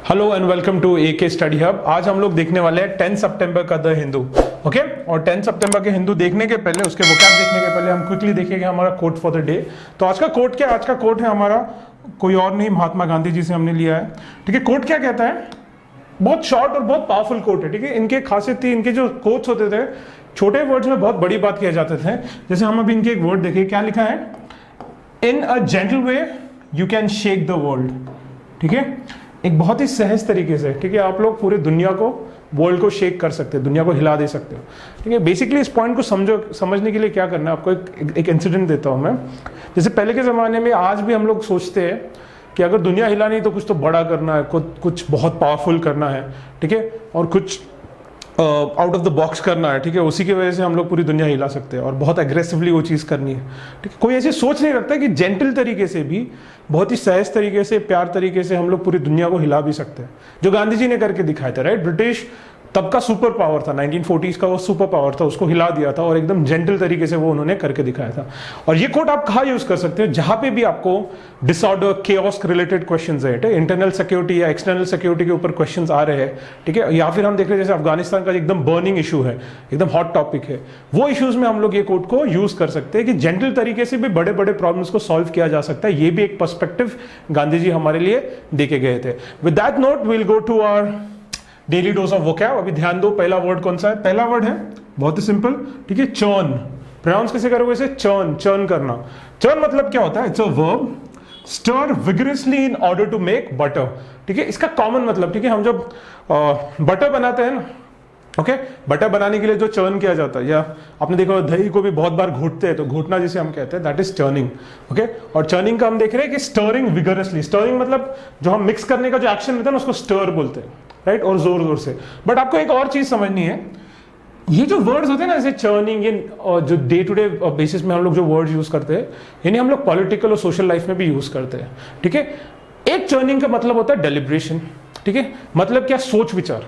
Hello and welcome to AK study hub. आज हम लोग देखने वाले हैं 10 सितंबर का द हिंदू। ओके, और 10 सितंबर के हिंदू देखने के पहले, उसके वोकैब देखने के पहले हम क्विकली देखेंगे हमारा कोट फॉर द डे। तो आज का कोट क्या? आज का कोट है हमारा कोई और नहीं, महात्मा गांधी जी से हमने लिया है। ठीक है, कोट क्या कहता है? बहुत शॉर्ट और बहुत पावरफुल कोट है। ठीक है, इनके खासियत थी, इनके जो कोट्स होते थे छोटे वर्ड्स में बहुत बड़ी बात किया जाते थे। जैसे हम अभी इनके एक वर्ड देखिए, क्या लिखा है? In a gentle way you can shake the world. ठीक है, एक बहुत ही सहज तरीके से, ठीक है, आप लोग पूरी दुनिया को, वर्ल्ड को शेक कर सकते हैं, दुनिया को हिला दे सकते हो। ठीक है, बेसिकली इस पॉइंट को समझने के लिए क्या करना है आपको, एक इंसिडेंट देता हूं मैं। जैसे पहले के ज़माने में, आज भी हम लोग सोचते हैं कि अगर दुनिया हिलानी है तो कुछ तो बड़ा करना है, कुछ बहुत पावरफुल करना है। ठीक है, और कुछ आउट ऑफ द बॉक्स करना है। ठीक है, उसी की वजह से हम लोग पूरी दुनिया हिला सकते हैं और बहुत एग्रेसिवली वो चीज़ करनी है। ठीक है, कोई ऐसी सोच नहीं रखता कि जेंटल तरीके से भी, बहुत ही सहज तरीके से, प्यार तरीके से हम लोग पूरी दुनिया को हिला भी सकते हैं, जो गांधी जी ने करके दिखाया था। राइट, ब्रिटिश तब का सुपर पावर था, 1940s का वो सुपर पावर था, उसको हिला दिया था और एकदम जेंटल तरीके से वो उन्होंने करके दिखाया था। और ये कोट आप कहाँ यूज कर सकते हो? जहां पे भी आपको डिसऑर्डर, केओस रिलेटेड क्वेश्चंस है, इंटरनल सिक्योरिटी या एक्सटर्नल सिक्योरिटी के ऊपर क्वेश्चंस आ रहे हैं। ठीक है, या फिर हम देख रहे हैं जैसे अफगानिस्तान का एकदम बर्निंग इशू है, एकदम हॉट टॉपिक है, वो इश्यूज में हम लोग ये कोट को यूज कर सकते हैं कि जेंटल तरीके से भी बड़े बड़े प्रॉब्लम्स को सॉल्व किया जा सकता है। ये भी एक पर्सपेक्टिव गांधी जी हमारे लिए देके गए थे। With that note we will go to our daily dose of vocab. अभी ध्यान दो, पहला वर्ड कौन सा है? पहला वर्ड है बहुत ही सिंपल, ठीक है, चर्न। प्रोनाउंस कैसे करोगे इसे? चर्न, चर्न करना। चर्न मतलब क्या होता है? It's a verb, stir vigorously in order to make butter. ठीक है, इसका कॉमन मतलब, ठीक है, हम जब बटर बनाते हैं ना, ओके, बटर बनाने के लिए जो चर्न किया जाता है, या आपने देखा दही को भी बहुत बार घोटते हैं, तो घोटना जिसे हम कहते हैं, दैट इज चर्निंग। ओके, और चर्निंग का हम देख रहे हैं कि स्टरिंग विगरसली। स्टरिंग मतलब जो हम मिक्स करने का जो एक्शन होता है ना, उसको स्टर बोलते हैं। राइट, और जोर जोर से। बट आपको एक और चीज समझनी है, ये जो वर्ड्स होते हैं ना, जैसे चर्निंग, ये जो डे टू डे बेसिस में हम लोग जो वर्ड्स यूज करते हैं, यानी हम लोग पॉलिटिकल और सोशल लाइफ में भी यूज करते हैं। ठीक है, एक चर्निंग का मतलब होता है डेलिब्रेशन। ठीक है, मतलब क्या? सोच विचार।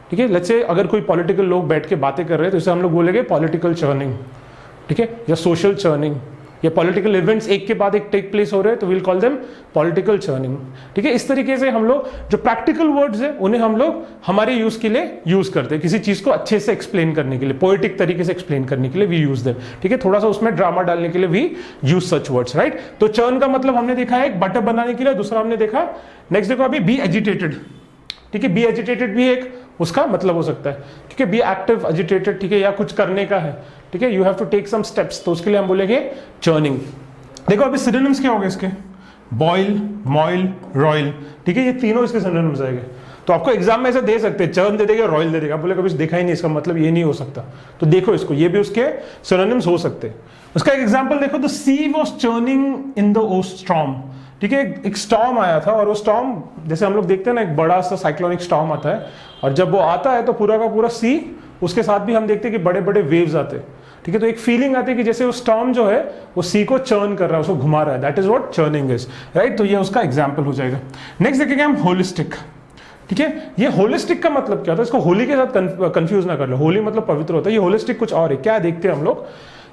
ठीक है, लेट्स से अगर कोई पॉलिटिकल लोग बैठ के बातें कर रहे हैं तो इसे हम लोग बोलेंगे पॉलिटिकल चर्निंग। ठीक है, या सोशल चर्निंग, या पॉलिटिकल इवेंट्स एक के बाद एक टेक प्लेस हो रहे हैं तो will call them political churning. ठीक है, इस तरीके से हम लोग जो प्रैक्टिकल वर्ड्स है उन्हें हम लोग हमारे यूज के लिए यूज करते हैं, किसी चीज को अच्छे से एक्सप्लेन करने के लिए, पोएटिक तरीके से एक्सप्लेन करने के लिए वी यूज देम। ठीक है, थोड़ा सा उसमें ड्रामा डालने के लिए we use such words. Right, तो चर्न का मतलब हमने देखा है एक बटर बनाने के लिए, दूसरा हमने देखा, नेक्स्ट देखो अभी, बी एजिटेटेड। ठीक है, बी एजिटेटेड भी एक उसका मतलब हो सकता है। ठीक है, बी एक्टिव, एजिटेटेड, ठीक है, या कुछ करने का है। ठीक है, you have to take some steps, तो उसके लिए हम बोलेंगे चर्निंग। देखो अभी सिनोनिम्स क्या हो गए इसके? Boil, moil, roil. ठीक है, ये तीनों इसके सिनोनिम्स आएंगे। तो आपको एग्जाम में ऐसे दे सकते हैं, चर्न दे देगा, रॉयल दे देगा, बोले कभी देखा ही नहीं, इसका मतलब ये नहीं हो सकता। तो देखो इसको, ये भी उसके सिनोनिम्स हो सकते हैं। उसका एक एग्जांपल देखो, the sea was churning in the oh storm. ठीक है, एक स्टॉर्म आया था, और वो स्टॉर्म, जैसे हम लोग देखते हैं ना, एक बड़ा सा साइक्लोनिक स्टॉर्म आता है, और जब वो आता है तो पूरा का पूरा सी, उसके साथ भी हम देखते हैं कि बड़े बड़े वेव्स आते हैं। ठीक है, तो एक फीलिंग आती है कि जैसे वो स्टॉर्म जो है वो सी को चर्न कर रहा है, उसको घुमा रहा है। That is what churning is. Right, तो ये उसका एग्जांपल हो जाएगा। नेक्स्ट देखेंगे हम होलिस्टिक। ठीक है, ये होलिस्टिक का मतलब क्या होता है? इसको होली के साथ कंफ्यूज ना कर लो। होली मतलब पवित्र होता है, ये होलिस्टिक कुछ और है। क्या देखते हैं हम लोग,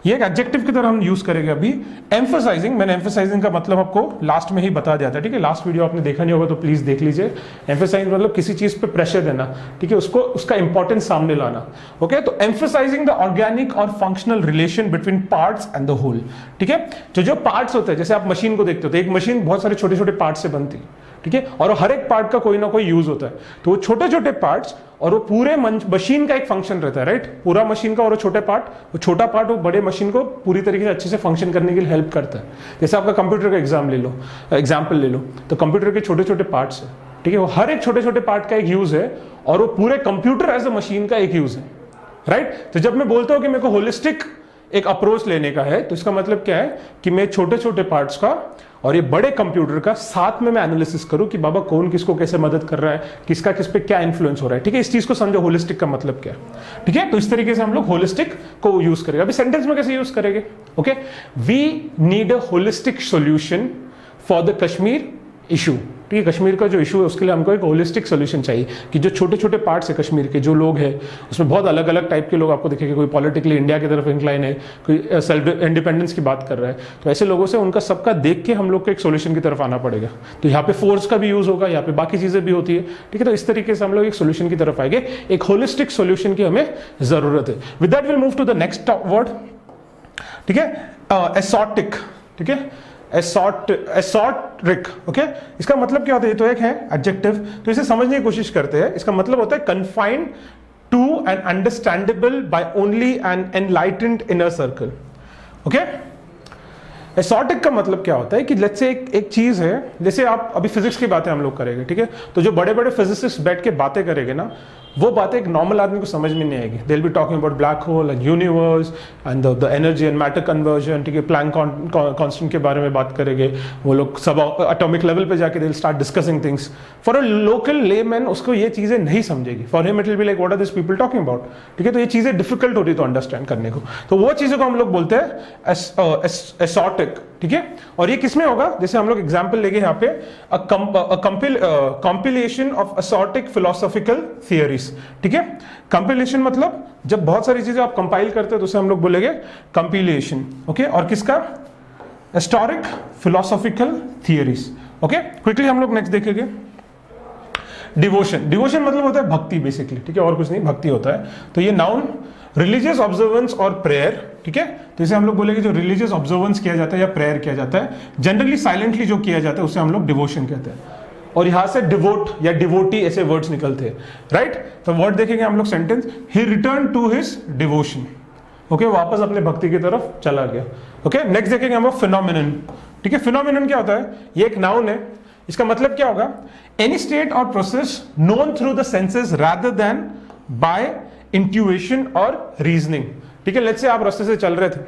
ये एक एडजेक्टिव की तरह हम यूज करेंगे अभी। एम्फसाइजिंग, मैंने एम्फसाइजिंग का मतलब आपको लास्ट में ही बता दिया था। ठीक है, लास्ट वीडियो आपने देखा नहीं होगा तो प्लीज देख लीजिए। एम्फसाइज मतलब किसी चीज पे प्रेशर देना, ठीक है, उसको, उसका इंपॉर्टेंस सामने लाना। ओके, तो एम्फसाइजिंग द ऑर्गेनिक और functional relation between parts and the whole. ठीक है, जो पार्ट्स होते हैं, जैसे आप मशीन को देखते हो, तो एक मशीन बहुत सारे छोटे छोटे पार्ट से बनती है। ठीक है, और हर एक पार्ट का कोई ना कोई यूज होता है। तो वो छोटे छोटे पार्ट्स और वो पूरे मशीन का एक फंक्शन रहता है। राइट, पूरा मशीन का और वो छोटे पार्ट, वो छोटा पार्ट वो बड़े मशीन को पूरी तरीके से अच्छे से फंक्शन करने के लिए हेल्प करता है। जैसे आपका कंप्यूटर का एग्जाम्पल ले लो, तो कंप्यूटर के छोटे छोटे पार्ट्स है। ठीक है, वो हर एक छोटे छोटे पार्ट का एक यूज है, और वो पूरे कंप्यूटर एज अ मशीन का एक यूज है। राइट, तो जब मैं बोलता हूं कि मेरे को होलिस्टिक एक अप्रोच लेने का है, तो इसका मतलब क्या है कि मैं छोटे छोटे पार्ट्स का और ये बड़े कंप्यूटर का साथ में मैं एनालिसिस करूं कि बाबा कौन किसको कैसे मदद कर रहा है, किसका किस पे क्या इन्फ्लुएंस हो रहा है। ठीक है, इस चीज को समझो, होलिस्टिक का मतलब क्या है। ठीक है, तो इस तरीके से हम लोग होलिस्टिक को यूज करेंगे। अभी सेंटेंस में कैसे यूज करेंगे? Okay, we need a holistic solution for the Kashmir issue, ठीक है, कश्मीर का जो इशू है उसके लिए हमको एक होलिस्टिक सोल्यूशन चाहिए कि जो छोटे छोटे पार्ट्स है कश्मीर के, जो लोग हैं उसमें बहुत अलग अलग टाइप के लोग आपको दिखेंगे, कोई पॉलिटिकली इंडिया की तरफ इंक्लाइन है, कोई सेल्फ इंडिपेंडेंस की बात कर रहा है, तो ऐसे लोगों से उनका सबका देख के हम लोग को एक सोल्यूशन की तरफ आना पड़ेगा। तो यहाँ पे फोर्स का भी यूज होगा, यहाँ पे बाकी चीजें भी होती है, ठीक है, तो इस तरीके से हम लोग एक सोल्यूशन की तरफ आएंगे, एक होलिस्टिक सोल्यूशन की हमें जरूरत है। With that will move to the next word, ठीक है, एसॉटिक, ठीक है, एसॉट्रिक, ओके, इसका मतलब क्या होता है, ये तो एक है एडजेक्टिव, तो इसे समझने की कोशिश करते हैं। इसका मतलब होता है confined to and understandable by only an enlightened inner circle, okay. Esoteric का मतलब क्या होता है कि लेट्स से एक चीज है, जैसे आप अभी फिजिक्स की बातें हम लोग करेंगे, ठीक है, तो जो बड़े बड़े फिजिसिस्ट बैठ के बातें करेंगे ना, वो बातें एक नॉर्मल आदमी को समझ में नहीं आएगी। They will be talking about black hole and universe and the energy and matter conversion, ठीक है, प्लैंक कांस्टेंट के बारे में बात करेंगे वो लोग, सब एटॉमिक लेवल पे जाके they will start discussing things. For a local layman उसको ये चीजें नहीं समझेगी, for him it will be like what are this people talking about, ठीक है, तो ये चीजें डिफिकल्ट होती है तो अंडरस्टैंड करने को, तो वो चीजों को हम लोग बोलते हैं एसॉटिक, ठीक है। और ये किसमें होगा, जैसे हम लोग एग्जांपल लेंगे यहाँ पे, कंपिलेशन ऑफ एसॉटिक फिलोसॉफिकल थियरीज, ठीक है। कंपिलेशन मतलब जब बहुत सारी चीजें आप कंपाइल करते हैं तो उसे हम लोग बोलेंगे कंपिलेशन, ओके, और किसका, historic philosophical theories, okay. Quickly हम लोग नेक्स्ट देखेंगे डिवोशन। डिवोशन मतलब होता है भक्ति बेसिकली, ठीक है, और कुछ नहीं, भक्ति होता है। तो ये नाउन रिलीजियस ऑब्जर्वेंस और प्रेयर, ठीक है, तो इसे हम लोग बोलेंगे जो रिलीजियस ऑब्जर्वेंस किया जाता है या प्रेयर किया जाता है, जनरली साइलेंटली जो किया जाता है उसे हम लोग डिवोशन कहते हैं। और यहां से डिवोट या डिवोटी ऐसे वर्ड्स निकलते हैं, राइट। तो वर्ड देखेंगे हम लोग, sentence, he return to his devotion, okay, वापस अपने भक्ति की तरफ चला गया, ओके। नेक्स्ट देखेंगे हम लोग फिनोमिनन, ठीक है। फिनोमिनन क्या होता है, ये एक नाउन है, इसका मतलब क्या होगा, एनी स्टेट और process known through the senses rather than by intuition और रीजनिंग, ठीक है। लेट्स से आप रास्ते से चल रहे थे,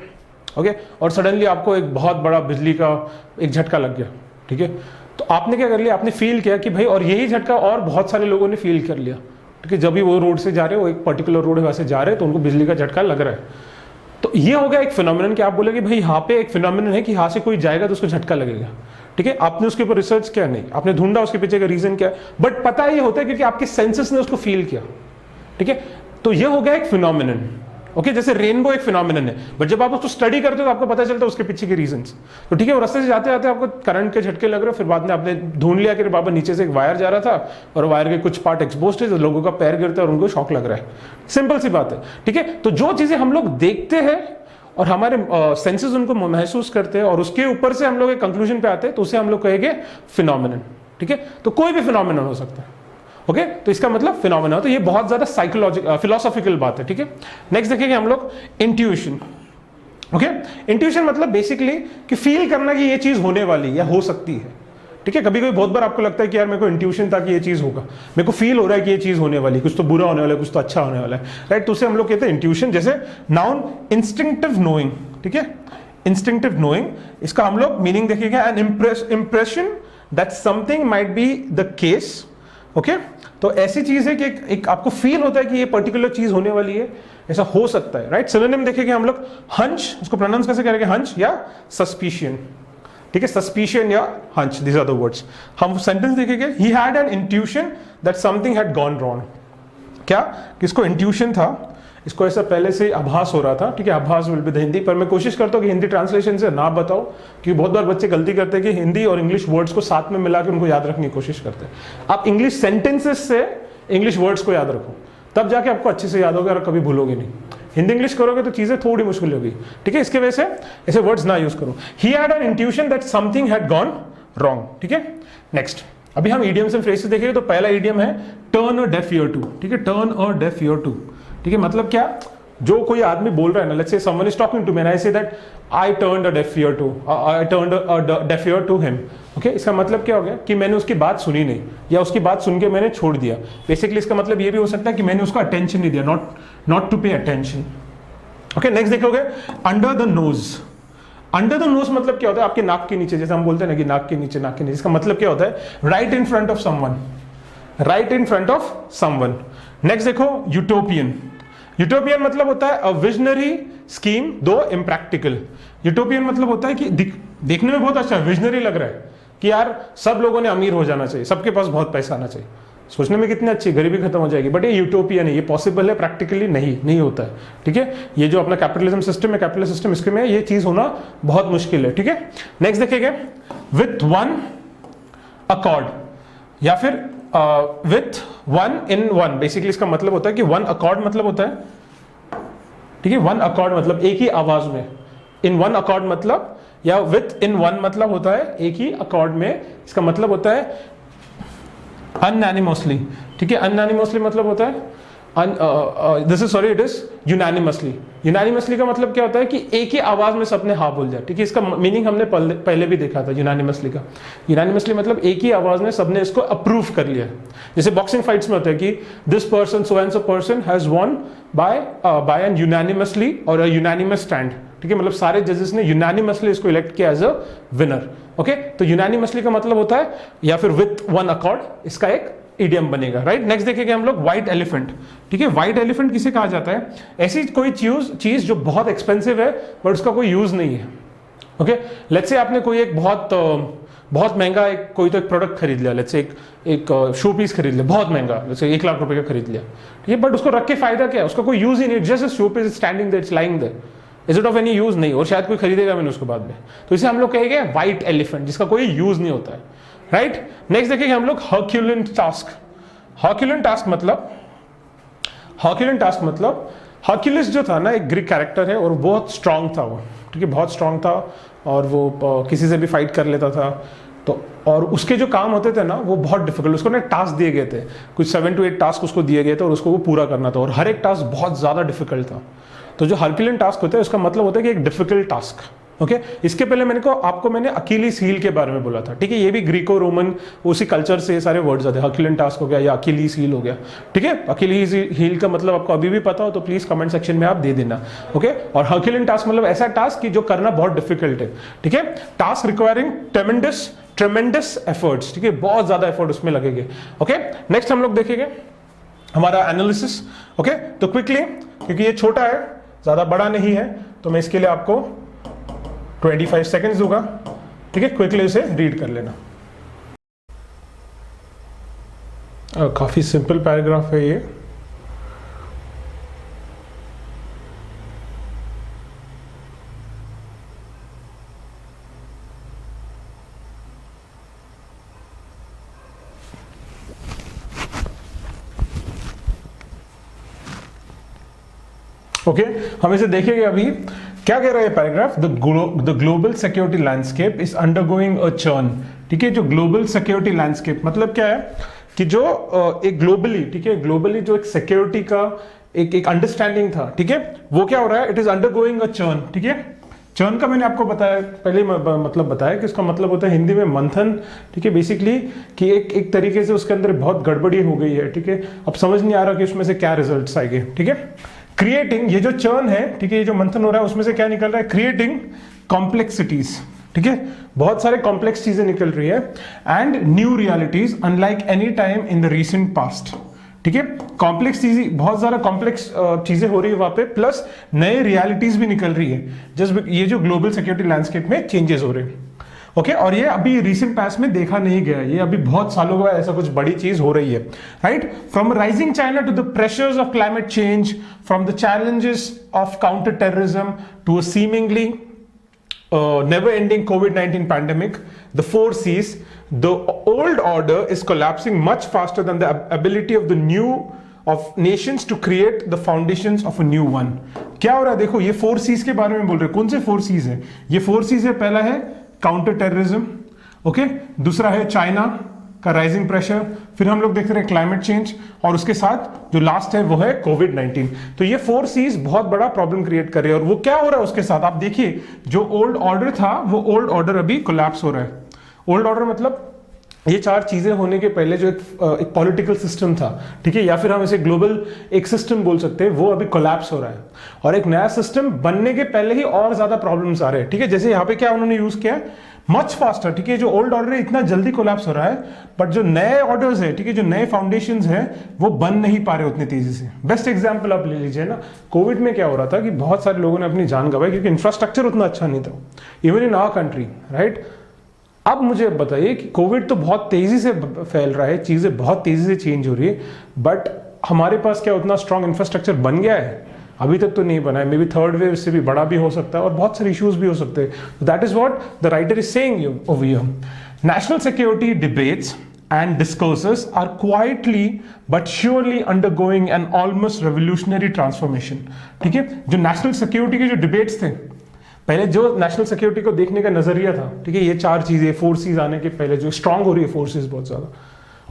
ओके, और सडनली आपको एक बहुत बड़ा बिजली का एक झटका लग गया, ठीक है, तो आपने क्या कर लिया, आपने फील किया कि भाई, और यही झटका और बहुत सारे लोगों ने फील कर लिया, ठीक है, जब भी वो रोड से जा रहे हो, एक पर्टिकुलर रोड है वैसे जा रहे हैं, तो उनको बिजली का झटका लग रहा है। तो ये हो गया एक फिनोमिनन कि आप बोले कि भाई यहाँ पे एक फिनोमिनन है कि यहाँ से कोई जाएगा तो उसको झटका लगेगा, ठीक है। आपने उसके ऊपर रिसर्च किया नहीं, आपने ढूंढा उसके पीछे का रीजन क्या है, बट पता ये होता है क्योंकि आपके सेंसेस ने उसको फील किया, ठीक है। तो ये हो गया एक फिनोमिनन, ओके, जैसे रेनबो एक फिनोमिनन है, बट जब आप उसको स्टडी करते हो तो आपको पता चलता है उसके पीछे के रीजंस। तो ठीक है, वो रास्ते से जाते जाते आपको करंट के झटके लग रहे हो, फिर बाद में आपने ढूंढ लिया कि बाबा नीचे से एक वायर जा रहा था और वायर के कुछ पार्ट एक्सपोज्ड है, लोगों का पैर गिरता है और उनको शॉक लग रहा है। सिंपल सी बात है, ठीक है। तो जो चीजें हम लोग देखते हैं और हमारे सेंसेस उनको महसूस करते हैं और उसके ऊपर से हम लोग एक कंक्लूजन पे आते हैं, तो उसे हम लोग कहेंगे फिनोमिनन, ठीक है। तो कोई भी फिनोमिनन हो सकता है, ओके, तो इसका मतलब फिनोमेना। तो ये बहुत ज्यादा साइकोलॉजिकल फिलोसॉफिकल बात है, ठीक है। नेक्स्ट देखेंगे हम लोग इंट्यूशन, ओके। इंट्यूशन मतलब बेसिकली कि फील करना कि ये चीज होने वाली या हो सकती है, ठीक है। कभी कभी बहुत बार आपको लगता है कि यार मेरे को इंट्यूशन था कि ये चीज होगा, मेरे को फील हो रहा है कि ये चीज होने वाली, कुछ तो बुरा होने वाला है, कुछ तो अच्छा होने वाला है, राइट। तो उसे हम लोग कहते हैं इंट्यूशन। जैसे नाउन इंस्टिंक्टिव नोइंग, ठीक है, इंस्टिंक्टिव नोइंग, इसका हम लोग मीनिंग देखेंगे N impression that something might be the case, okay. तो ऐसी चीज है कि एक आपको फील होता है कि ये पर्टिकुलर चीज होने वाली है, ऐसा हो सकता है, राइट। सिनोनिम देखेंगे हम लोग हंच, उसको प्रोनाउंस कैसे करेंगे, हंच या सस्पिशियन, ठीक है, सस्पिशियन या hunch, these are the words. हम सेंटेंस देखेंगे, he had an intuition that something had gone wrong. क्या, किसको इंट्यूशन था, इसको ऐसा पहले से आभास हो रहा था, ठीक है, आभास विल बी द हिंदी, पर मैं कोशिश करता हूँ कि हिंदी ट्रांसलेशन से ना बताओ, क्योंकि बहुत बार बच्चे गलती करते हैं कि हिंदी और इंग्लिश वर्ड्स को साथ में मिला के उनको याद रखने की कोशिश करते हैं। आप इंग्लिश सेंटेंसेस से इंग्लिश वर्ड्स को याद रखो, तब जाके आपको अच्छे से याद होगा और कभी भूलोगे नहीं। हिंदी इंग्लिश करोगे तो चीजें थोड़ी मुश्किल होगी, ठीक है, इसके वजह से ऐसे वर्ड्स ना यूज करो। ही had an intuition that something had gone wrong, ठीक है। नेक्स्ट अभी हम इडियम्स एंड फ्रेजेस देखेंगे। तो पहला इडियम है turn a deaf ear to, ठीक है, turn a deaf ear to, ठीक है। मतलब क्या, जो कोई आदमी बोल रहा है ना, let's say someone is talking to me and I say that I turned a deaf ear to, I turned a deaf ear to him, okay. इसका मतलब क्या हो गया कि मैंने उसकी बात सुनी नहीं या उसकी बात सुन के मैंने छोड़ दिया। बेसिकली इसका मतलब ये भी हो सकता है कि मैंने उसको अटेंशन नहीं दिया, not to pay attention, okay. Next देखोगे under the nose. Under the nose मतलब क्या होता है, आपके नाक के नीचे, जैसे हम बोलते हैं ना कि नाक के नीचे, नाक के नीचे, इसका मतलब क्या होता है, right in front of someone, right in front of someone. Next देखो यूटोपियन। यूटोपियन मतलब होता है अ विजनरी स्कीम दो इम्प्रैक्टिकल। यूटोपियन मतलब होता है कि देखने में बहुत अच्छा है, विजनरी लग रहा है कि यार सब लोगों ने अमीर हो जाना चाहिए, सबके पास बहुत पैसा आना चाहिए। सोचने में कितनी अच्छी, गरीबी खत्म हो जाएगी, बट ये यूटोपियन है, ये पॉसिबल है, प्रैक्टिकली नहीं होता है। ठीक है, ये जो अपना कैपिटलिज्म सिस्टम है, कैपिटलिस्ट सिस्टम, इसके में ये चीज होना बहुत मुश्किल है। ठीक है, नेक्स्ट देखेंगे विथ वन अकॉर्ड या फिर with one in one. Basically इसका मतलब होता है कि वन अकॉर्ड मतलब होता है, ठीक है, वन अकॉर्ड मतलब एक ही आवाज में, इन वन अकॉर्ड मतलब, या विथ इन वन मतलब होता है एक ही अकॉर्ड में, इसका मतलब होता है अनएनिमसली। ठीक है, अनएनिमसली मतलब होता है this is sorry it is unanimously. Unanimously का मतलब क्या होता है कि एक ही आवाज में सबने हाँ बोल दिया। ठीक है, इसका मीनिंग हमने पहले भी देखा था यूनानिमसली का। यूनानिमसली मतलब एक ही आवाज में सबने इसको अप्रूव कर लिया। जैसे बॉक्सिंग फाइट्स में होता है कि this person so and so person has won by an unanimously और अ यूनानिमस स्टैंड। ठीक है, मतलब सारे जजेस ने यूनानिमसली इसको इलेक्ट किया एज अ विनर। ओके, तो यूनानिमसली का मतलब होता है या फिर विथ वन अकॉर्ड, इसका एक इडियम बनेगा। राइट, नेक्स्ट देखेंगे हम लोग व्हाइट एलिफेंट। ठीक है, व्हाइट एलिफेंट किसे कहा जाता है? ऐसी कोई चीज जो बहुत एक्सपेंसिव है बट उसका कोई यूज नहीं है। ओके, लेट्स से आपने कोई एक बहुत महंगा कोई तो एक प्रोडक्ट खरीद लिया, लेट्स से एक शो पीस खरीद लिया बहुत महंगा, जैसे 1 लाख रुपए का खरीद लिया। ठीक है, बट उसको रख के फायदा क्या है? उसका कोई यूज ही नहीं, just show piece standing there, it's lying there, is it of any use नहीं, और शायद कोई खरीदेगा मैंने उसके बाद में, तो इसे हम लोग कहेंगे व्हाइट एलिफेंट, जिसका कोई यूज नहीं होता है। राइट, नेक्स्ट देखेंगे हम लोग हर्क्यूलिन टास्क। हर्क्यूलिन टास्क मतलब हर्क्यूलिस जो था ना, एक ग्रीक कैरेक्टर है और बहुत स्ट्रांग था वो। ठीक है, बहुत स्ट्रांग था और वो किसी से भी फाइट कर लेता था। तो और उसके जो काम होते थे ना वो बहुत डिफिकल्ट, उसको ना टास्क दिए गए थे, कुछ 7 to 8 टास्क उसको दिए गए थे और उसको वो पूरा करना था, और हर एक टास्क बहुत ज्यादा डिफिकल्ट था। तो जो हर्क्यूलिन टास्क होता है उसका मतलब होता है कि एक डिफिकल्ट टास्क। ओके, इसके पहले मैंने अकीलीस हील के बारे में बोला था। ठीक है, ये भी ग्रीको रोमन उसी कल्चर से सारे वर्ड्स आते हैं। हर्क्यूलिन टास्क हो गया या अकीलीस हील हो गया। ठीक है, अकीलीस हील का मतलब आपको अभी भी पता हो तो प्लीज कमेंट सेक्शन में आप दे देना। ओके, और हर्क्यूलिन टास्क मतलब ऐसा टास्क कि जो करना बहुत डिफिकल्ट है। ठीक है, टास्क रिक्वायरिंग ट्रेमेंडस एफर्ट्स। ठीक है, बहुत ज्यादा एफर्ट उसमें लगेंगे। ओके, नेक्स्ट हम लोग देखेंगे हमारा एनालिसिस। ओके, तो क्विकली, क्योंकि ये छोटा है, ज्यादा बड़ा नहीं है, तो मैं इसके लिए आपको 25 सेकेंड्स दूंगा। ठीक है, क्विकली इसे रीड कर लेना। काफी सिंपल पैराग्राफ है ये। ओके, हम इसे देखेंगे अभी। क्या कह रहा है paragraph? The global security landscape is undergoing a churn. ठीक है, जो ग्लोबल सिक्योरिटी लैंडस्केप मतलब क्या है कि जो एक ग्लोबली, ठीक है, ग्लोबली जो एक सिक्योरिटी का एक अंडरस्टैंडिंग था, ठीक है, वो क्या हो रहा है? It is undergoing a churn. ठीक है, चर्न का मैंने आपको बताया पहले मतलब बताया कि इसका मतलब होता है हिंदी में मंथन। ठीक है, बेसिकली कि एक तरीके से उसके अंदर बहुत गड़बड़ी हो गई है। ठीक है, अब समझ नहीं आ रहा कि उसमें से क्या रिजल्ट्स आएंगे। ठीक है, क्रिएटिंग, ये जो चर्न है, ठीक है, ये जो मंथन हो रहा है उसमें से क्या निकल रहा है? Creating complexities. ठीक है, बहुत सारे कॉम्प्लेक्स चीजें निकल रही है, and new realities unlike any time in the recent past. ठीक है, कॉम्प्लेक्स चीजें, बहुत ज्यादा कॉम्प्लेक्स चीजें हो रही है वहां पे, प्लस नए रियलिटीज भी निकल रही है, जस्ट ये जो ग्लोबल सिक्योरिटी लैंडस्केप में चेंजेस हो रहे हैं। ओके, और ये अभी रिसेंट पास्ट में देखा नहीं गया, ये अभी बहुत सालों बाद ऐसा कुछ बड़ी चीज हो रही है। Right, from rising China to the pressures of climate change, from the challenges of counter terrorism to a seemingly never ending COVID-19 pandemic, the 4 C's, the old order is collapsing much faster than the ability of the new of nations to create the foundations of a new one. क्या हो रहा है? देखो, ये 4 C's के बारे में बोल रहे हैं। कौन से 4 C's है? ये 4 C's है, पहला है काउंटर टेररिज्म, ओके, दूसरा है चाइना का राइजिंग प्रेशर, फिर हम लोग देख रहे हैं क्लाइमेट चेंज, और उसके साथ जो लास्ट है वो है कोविड-19। तो ये 4 C's बहुत बड़ा प्रॉब्लम क्रिएट कर रहे हैं। और वो क्या हो रहा है उसके साथ? आप देखिए, जो ओल्ड ऑर्डर था वो ओल्ड ऑर्डर अभी कोलैप्स हो रहा है। ओल्ड ऑर्डर मतलब ये 4 चीजें होने के पहले जो एक पॉलिटिकल सिस्टम था, ठीक है, या फिर हम इसे ग्लोबल एक सिस्टम बोल सकते हैं, वो अभी कोलैप्स हो रहा है, और एक नया सिस्टम बनने के पहले ही और ज्यादा प्रॉब्लम्स आ रहे हैं। ठीक है, जैसे यहाँ पे क्या उन्होंने यूज किया, मच फास्टर। ठीक है, जो ओल्ड ऑर्डर है इतना जल्दी कोलैप्स हो रहा है, बट जो नए ऑर्डर्स है, ठीक है, जो नए फाउंडेशंस है वो बन नहीं पा रहे उतनी तेजी से। बेस्ट एग्जांपल आप ले लीजिए ना, कोविड में क्या हो रहा था कि बहुत सारे लोगों ने अपनी जान गंवाई क्योंकि इंफ्रास्ट्रक्चर उतना अच्छा नहीं था, even in our country. Right, अब मुझे बताइए कि कोविड तो बहुत तेजी से फैल रहा है, चीजें बहुत तेजी से चेंज हो रही है, बट हमारे पास क्या उतना स्ट्रांग इंफ्रास्ट्रक्चर बन गया है? अभी तक तो नहीं बना है। मे बी थर्ड वेव से भी बड़ा भी हो सकता है और बहुत सारे इश्यूज भी हो सकते हैं। That is what the writer is saying over here. National security debates and discourses are quietly but surely undergoing an almost revolutionary transformation। ठीक है, जो नेशनल सिक्योरिटी के जो डिबेट्स थे, पहले जो नेशनल सिक्योरिटी को देखने का नजरिया था, ठीक है, ये चार चीजें फोर्सेस आने के पहले जो स्ट्रांग हो रही है फोर्सेस बहुत ज्यादा,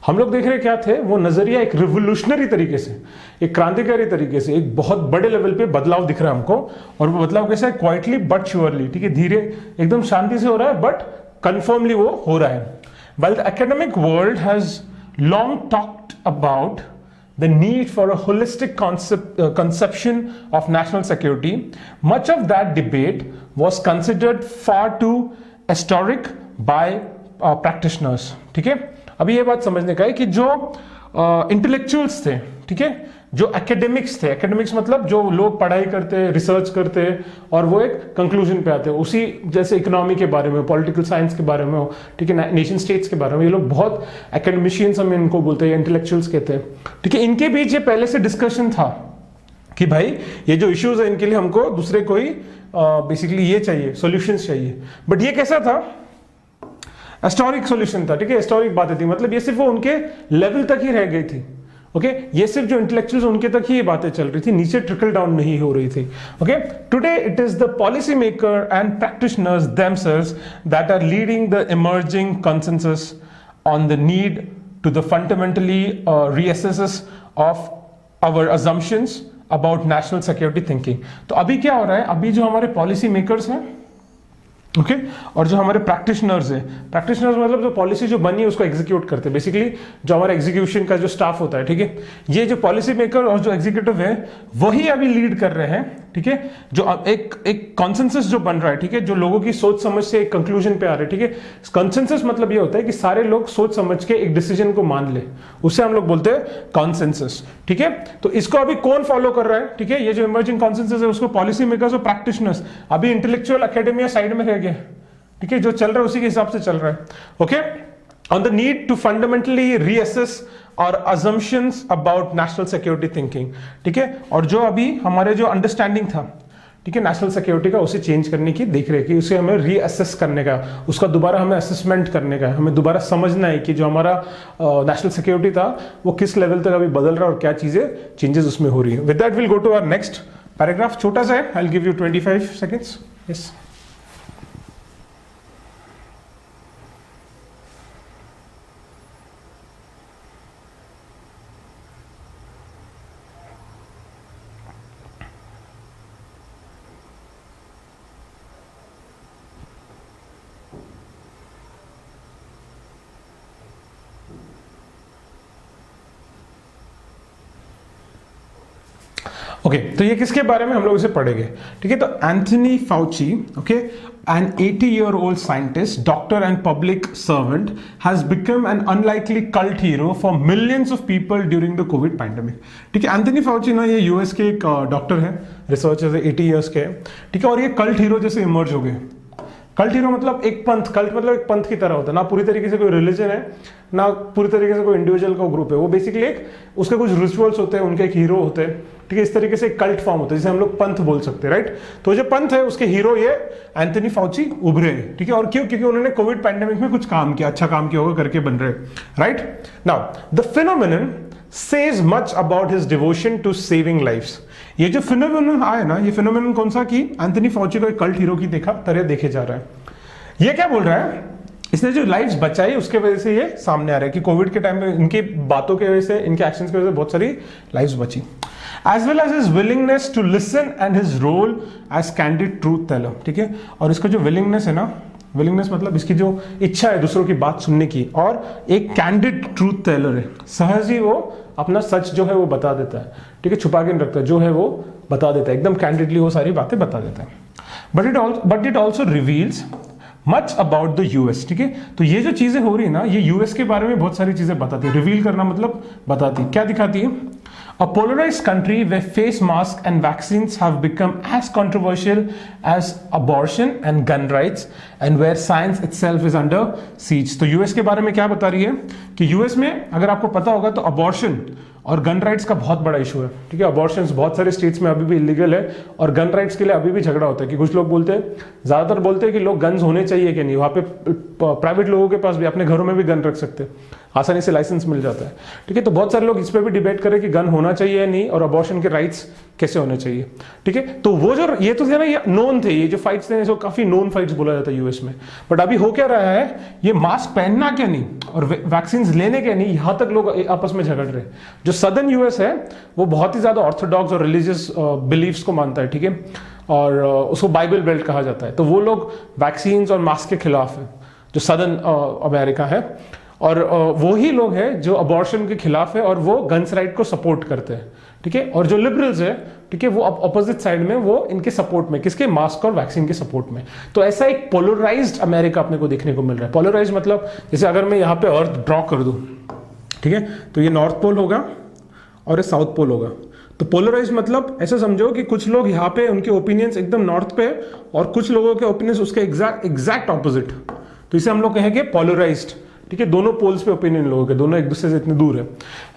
हम लोग देख रहे क्या थे, वो नजरिया एक रिवोल्यूशनरी तरीके से, एक क्रांतिकारी तरीके से, एक बहुत बड़े लेवल पे बदलाव दिख रहा है हमको। और वो बदलाव कैसा है? क्वाइटली बट श्योरली, ठीक है, धीरे एकदम शांति से हो रहा है, बट कंफर्मली वो हो रहा है। While the academic world has long talked about the need for a holistic conception of national security, much of that debate was considered far too historic by practitioners। ठीक है, अभी ये बात समझने का है कि जो इंटेलेक्चुअल्स थे, ठीक है, जो एकेडमिक्स थे, एकेडमिक्स मतलब जो लोग पढ़ाई करते हैं, रिसर्च करते हैं और वो एक कंक्लूजन पे आते हैं, उसी जैसे इकोनॉमी के बारे में, पॉलिटिकल साइंस के बारे में हो, ठीक है, नेशन स्टेट्स के बारे में, ये लोग बहुत एकेडमिशियंस हम इनको बोलते हैं, इंटेलेक्चुअल्स कहते हैं, ठीक है। इनके बीच ये पहले से डिस्कशन था कि भाई ये जो इश्यूज है इनके लिए हमको दूसरे कोई बेसिकली ये चाहिए, सॉल्यूशंस चाहिए। बट ये कैसा था? हिस्टोरिक सॉल्यूशन था, ठीक है, हिस्टोरिक बातें थी, मतलब ये सिर्फ वो उनके लेवल तक ही रह गई थी। ओके, ये सिर्फ जो इंटेलेक्चुअल्स उनके तक ही ये बातें चल रही थी, नीचे ट्रिकल डाउन नहीं हो रही थी। Okay, today it is the policy maker and practitioners themselves that are leading the emerging consensus on the need to the fundamentally reassess of our assumptions about national security thinking. तो अभी क्या हो रहा है? अभी जो हमारे पॉलिसी मेकर्स हैं, ओके, और जो हमारे प्रैक्टिशनर्स है, प्रैक्टिशनर्स मतलब जो पॉलिसी जो बनी है उसको एग्जीक्यूट करते हैं, बेसिकली जो हमारा एग्जीक्यूशन का जो स्टाफ होता है, ठीक है, ये जो पॉलिसी मेकर और जो एग्जीक्यूटिव है वही अभी लीड कर रहे हैं, ठीक है, जो एक कॉन्सेंसस जो बन रहा है, ठीक है, जो लोगों की सोच समझ से एक कंक्लूजन पे आ रहे हैं, ठीक है। कॉन्सेंसस मतलब ये होता है कि सारे लोग सोच समझ के एक डिसीजन को मान ले, उसे हम लोग बोलते हैं कॉन्सेंसस, ठीक है। तो इसको अभी कौन फॉलो कर रहा है? ठीक है, ये जो इमर्जिंग कॉन्सेंसस है उसको पॉलिसी मेकर्स और प्रैक्टिशनर्स, अभी इंटेलेक्चुअल एकेडमिया साइड में रह गए, ठीक है, जो चल रहा है उसी के हिसाब से चल रहा है। Okay, on the need to fundamentally reassess our assumptions about national security thinking, ठीक है, और जो अभी हमारे जो अंडरस्टैंडिंग था, ठीक है, नेशनल सिक्योरिटी का, उसे चेंज करने की देख रहे हैं कि उसे हमें रीअसेस करने का, उसका दोबारा हमें असेसमेंट करने का है, हमें दोबारा समझना है कि जो हमारा नेशनल सिक्योरिटी था वो किस लेवल तक अभी बदल रहा है और क्या चीजें चेंजेस उसमें हो रही है। With that will go to our next paragraph, छोटा सा है, I will give you 25 seconds. Yes, okay, तो ये किसके बारे में हम लोग इसे पढ़ेंगे? ठीक है, तो Anthony Fauci, okay, an 80-year-old scientist, doctor and public servant, has become an unlikely cult hero for millions of people during the COVID pandemic। ठीक है, एंथनी फाउची ना ये यूएस के एक डॉक्टर है, रिसर्चर है, 80 इयर्स के, ठीक है, और ये कल्ट हीरो जैसे इमर्ज हो गए। कल्ट हीरो मतलब एक पंथ, कल्ट मतलब एक पंथ की तरह होता है, ना पूरी तरीके से कोई रिलीजन है, ना पूरी तरीके से कोई इंडिविजुअल का ग्रुप है, वो बेसिकली एक उसके कुछ रिचुअल्स होते हैं, उनके एक हीरो होते हैं, ठीक है, इस तरीके से एक कल्ट फॉर्म होता है जिसे हम लोग पंथ बोल सकते हैं, राइट। तो जो पंथ है उसके हीरो ये एंथनी फाउची उभरे, ठीक है, और क्यों? क्योंकि उन्होंने कोविड पैंडेमिक में कुछ काम किया, अच्छा काम किया होगा करके बन रहे, right. Now the phenomenon says much about his devotion to saving lives। ये जो फिनोमेनन आया ना, ये फिनोमेनन कौन सा? कि एंथनी फाउची को एक कल्ट हीरो की तरह देखे जा रहा है। ये क्या बोल रहा है? इसने जो लाइव्स बचाई उसके वजह से ये सामने आ रहा है कि कोविड के टाइम में इनकी बातों की वजह से, इनके एक्शंस की वजह से बहुत सारी लाइव्स बची। As well as his willingness to listen and his role as candid truth teller, ठीक है, और इसका जो विलिंगनेस है ना, विलिंगनेस मतलब इसकी जो इच्छा है दूसरों की बात सुनने की, और एक कैंडिड ट्रूथ टेलर है, सहज ही वो अपना सच जो है वो बता देता है, ठीक है, छुपा के नहीं रखता, जो है वो बता देता है, एकदम कैंडिडली वो सारी बातें बता देता है। But it also reveals much about the US, ठीक है। तो ये जो चीजें हो रही है ना, ये यूएस के बारे में बहुत सारी चीजें बताती है। रिवील करना मतलब बताती, क्या दिखाती है? A polarized country where face masks and vaccines have become as controversial as abortion and gun rights and where science itself is under siege. तो यूएस के बारे में क्या बता रही है कि यूएस में अगर आपको पता होगा तो अबॉर्शन और गन राइट्स का बहुत बड़ा इशू है, ठीक है। अबॉर्शंस बहुत सारे स्टेट्स में अभी भी इलीगल है और गन राइट्स के लिए अभी भी झगड़ा होता है कि कुछ लोग बोलते हैं, ज्यादातर बोलते हैं कि लोग गन्स होने चाहिए कि नहीं। वहां पे प्राइवेट लोगों के पास भी अपने घरों में भी गन रख सकते हैं, आसानी से लाइसेंस मिल जाता है, ठीक है। तो बहुत सारे लोग इस पर भी डिबेट करें कि गन होना चाहिए या नहीं और अबॉर्शन के राइट्स कैसे होने चाहिए, ठीक है। तो वो जो ये तो थे ना, ये नोन थे, ये जो फाइट्स थे इसको काफी नोन फाइट्स बोला जाता है यूएस में। बट अभी हो क्या रहा है, ये मास्क पहनना क्या नहीं और वैक्सीन लेने क्या नहीं, यहां तक लोग आपस में झगड़ रहे हैं। जो सदर्न यूएस है वो बहुत ही ज्यादा ऑर्थोडॉक्स और रिलीजियस बिलीव्स को मानता है, ठीक है, और उसको बाइबल बेल्ट कहा जाता है। तो वो लोग वैक्सीन और मास्क के खिलाफ है, जो सदर्न अमेरिका है। और वो ही लोग हैं जो अबॉर्शन के खिलाफ है और वो गन्स राइट को सपोर्ट करते हैं, ठीक है। और जो लिबरल्स है, ठीक है, वो अपोजिट साइड में, वो इनके सपोर्ट में, किसके, मास्क और वैक्सीन के सपोर्ट में। तो ऐसा एक पोलराइज्ड अमेरिका अपने को देखने को मिल रहा है। पोलराइज्ड मतलब जैसे अगर मैं यहाँ पे अर्थ ड्रॉ कर दूं, ठीक है, तो ये नॉर्थ पोल होगा और ये साउथ पोल होगा। तो पोलराइज मतलब ऐसा समझो कि कुछ लोग यहाँ पे उनके ओपिनियंस एकदम नॉर्थ पे और कुछ लोगों के ओपिनियंस उसके एग्जैक्ट ऑपोजिट। तो इसे हम लोग कहेंगे पोलराइज्ड, ठीक है। दोनों पोल्स पे ओपिनियन लोगों के, दोनों एक दूसरे से इतने दूर है,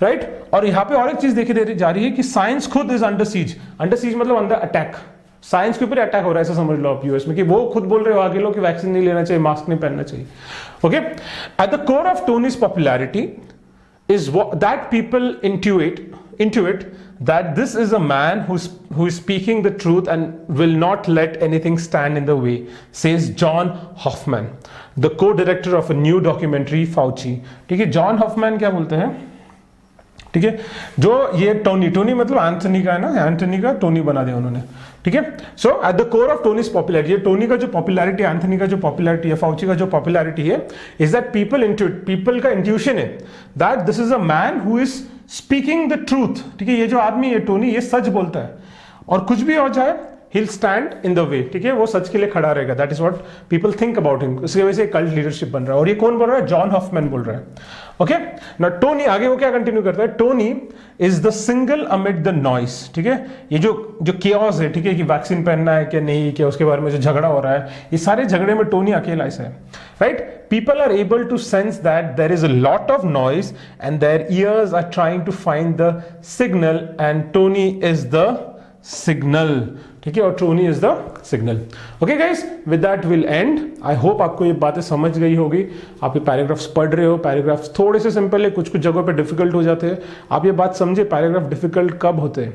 राइट। और यहाँ पे और एक चीज देखी जा रही है कि साइंस खुद is under seize. Under seize मतलब अंडर अटैक, साइंस के ऊपर अटैक हो रहा है, ऐसा समझ लो आप यूएस में, कि वो खुद बोल रहे हो आगे लोग कि वैक्सीन नहीं लेना चाहिए, मास्क नहीं पहनना चाहिए, okay. At the core of Tony's popularity is that people intuit that this is a man who is speaking the truth and will not let anything stand in the way, says John Hoffman, the co-director of a new documentary Fauci, ठीक है। John Hoffmann क्या बोलते हैं, ठीक है, जो ये Tony मतलब एंथनी का है ना, एंथनी का टोनी बना दिया उन्होंने, ठीक है। So at the core of Tony's popularity, ये टोनी का जो पॉपुलैरिटी, एंथनी का जो पॉपुलैरिटी है, फाउची का जो पॉपुलैरिटी है, इज दैट पीपल का इंट्यूशन है that this is a man who is speaking the truth, ठीक है। ये जो आदमी, ये टोनी, ये सच बोलता है और कुछ भी हो जाए he'll stand in the way, ठीक है, वो सच के लिए खड़ा रहेगा। That is what people think about him. उसकी वजह से कल्ट लीडरशिप बन रहा है। और ये कौन बोल रहा है, जॉन हॉफमैन बोल रहा है, ओके ना। टोनी आगे वो क्या कंटिन्यू करता है, Tony is the single amid the noise, ठीक है। ये जो केओस है, ठीक है, कि वैक्सीन पहनना है क्या नहीं, क्या उसके बारे में जो झगड़ा हो रहा है, ये सारे झगड़े में टोनी अकेला ऐसा है, right. People are able to sense that there is a lot of noise and their ears are trying to find the signal and Tony is the signal, ठीक है, और Tony is the signal. Okay guys, with that will end. I hope आपको ये बातें समझ गई होगी। आप ये पैराग्राफ्स पढ़ रहे हो, पैराग्राफ्स थोड़े से सिंपल है, कुछ कुछ जगहों पे डिफिकल्ट हो जाते हैं। आप ये बात समझे, पैराग्राफ डिफिकल्ट कब होते हैं,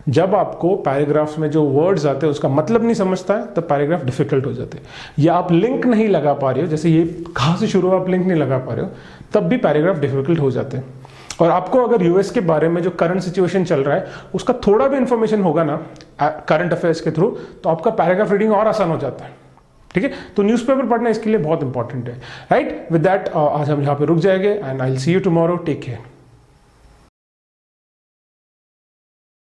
जब आपको पैराग्राफ्स में जो वर्ड्स आते हैं उसका मतलब नहीं समझता है, तब पैराग्राफ डिफिकल्ट हो जाते हैं। या आप लिंक नहीं लगा पा रहे हो, जैसे ये कहाँ से शुरू हो, आप लिंक नहीं लगा पा रहे हो, तब भी पैराग्राफ डिफिकल्ट हो जाते हैं। और आपको अगर यूएस के बारे में जो करंट सिचुएशन चल रहा है उसका थोड़ा भी इंफॉर्मेशन होगा ना करंट अफेयर्स के थ्रू, तो आपका पैराग्राफ रीडिंग और आसान हो जाता है, ठीक है। तो न्यूज़पेपर पढ़ना इसके लिए बहुत इंपॉर्टेंट है, राइट। विद दैट आज हम यहाँ पे रुक जाएंगे and I will see you tomorrow. Take care.